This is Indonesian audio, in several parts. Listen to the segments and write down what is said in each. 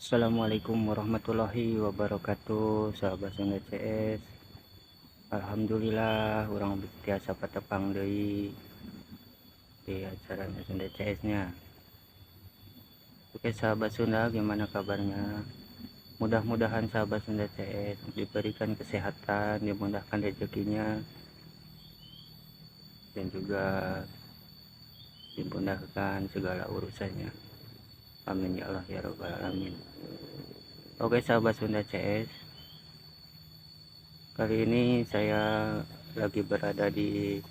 Assalamualaikum warahmatullahi wabarakatuh, sahabat Sunda CS. Alhamdulillah urang tiasa patepang deui di acara Sunda CS nya. Oke sahabat Sunda, gimana kabarnya? Mudah-mudahan sahabat Sunda CS diberikan kesehatan, dimudahkan rezekinya, dan juga dimudahkan segala urusannya. Amin ya Allah ya rabbal alamin. Oke sahabat Sunda CS, kali ini saya lagi berada di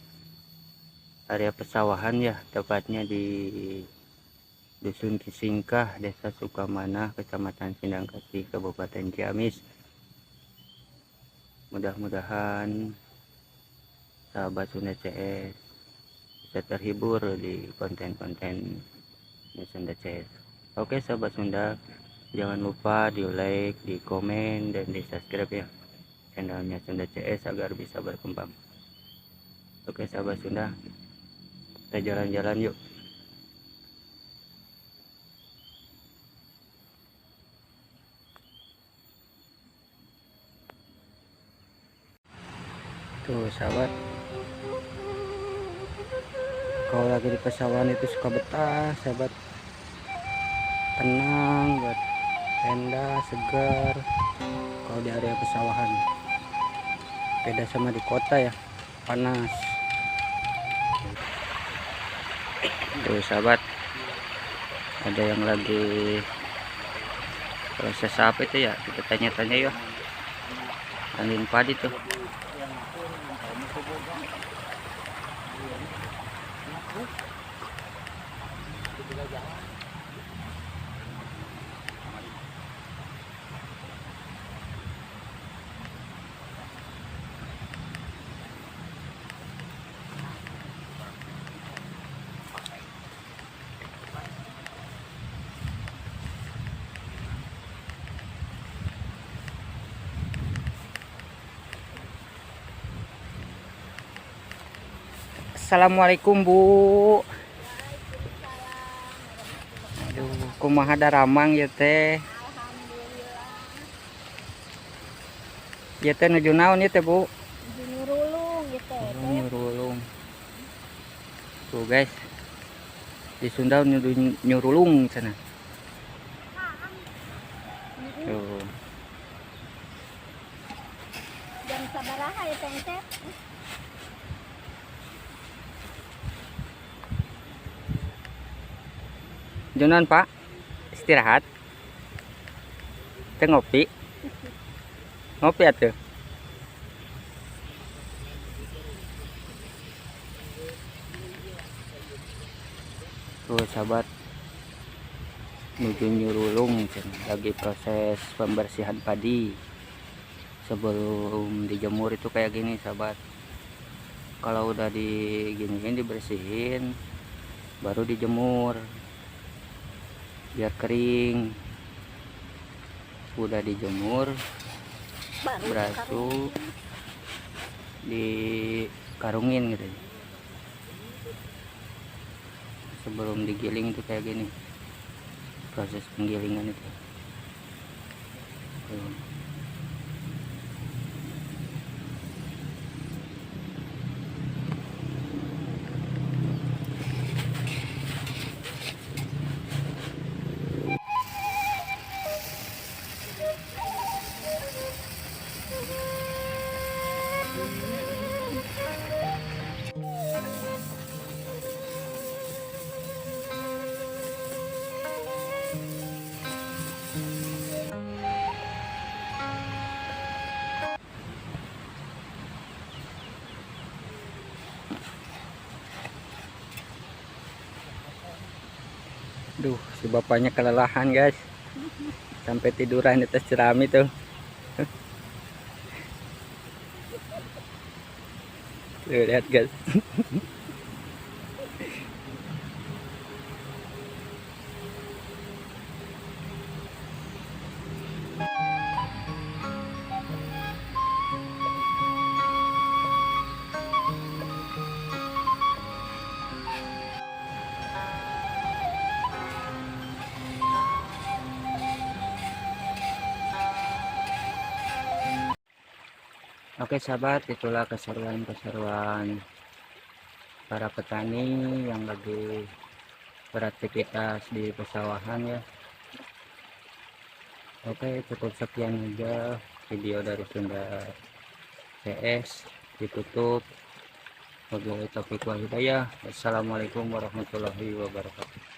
area pesawahan ya, tepatnya di Dusun Kisingkah, Desa Sukamanah, Kecamatan Sindangkasih, Kabupaten Ciamis. Mudah-mudahan sahabat Sunda CS bisa terhibur di konten-konten Sunda CS. Oke sahabat Sunda, jangan lupa di like, di komen, dan di subscribe ya channelnya Sunda CS agar bisa berkembang. Oke sahabat Sunda, kita jalan-jalan yuk. Tuh sahabat, kalau lagi di pesawahan itu suka betah sahabat, tenang buat tenda segar kalau di area pesawahan. Beda sama di kota ya, panas. Tuh sahabat, ada yang lagi proses apa itu ya, kita tanya-tanya ya. Angin padi tuh. Assalamualaikum Bu. Aduh, kumaha daramang ya teh. Ya teh nuju naon ya teh Bu? Nyurulung gitu. Nyurulung. Tuh guys, di Sunda nyurulung sana. Tuh. Jam sabaraha ya teh? Jonan Pak, istirahat. Kita ngopi. Ngopi atuh. Tuh sahabat, menuju Nyurulung, lagi proses pembersihan padi. Sebelum dijemur itu kayak gini sahabat. Kalau udah diginiin, dibersihin, baru dijemur biar kering. Udah dijemur, berasu, dikarungin gitu. Sebelum digiling itu kayak gini, proses penggilingan itu. Tuh. Duh, si bapaknya kelelahan guys, sampai tiduran di atas jerami tuh. Tuh, lihat guys. Oke sahabat, itulah keseruan-keseruan para petani yang lagi beraktivitas di pesawahan ya. Oke, cukup sekian aja video dari Sunda CS, ditutup. Wabillahi taufiq wal hidayah. Wassalamualaikum warahmatullahi wabarakatuh.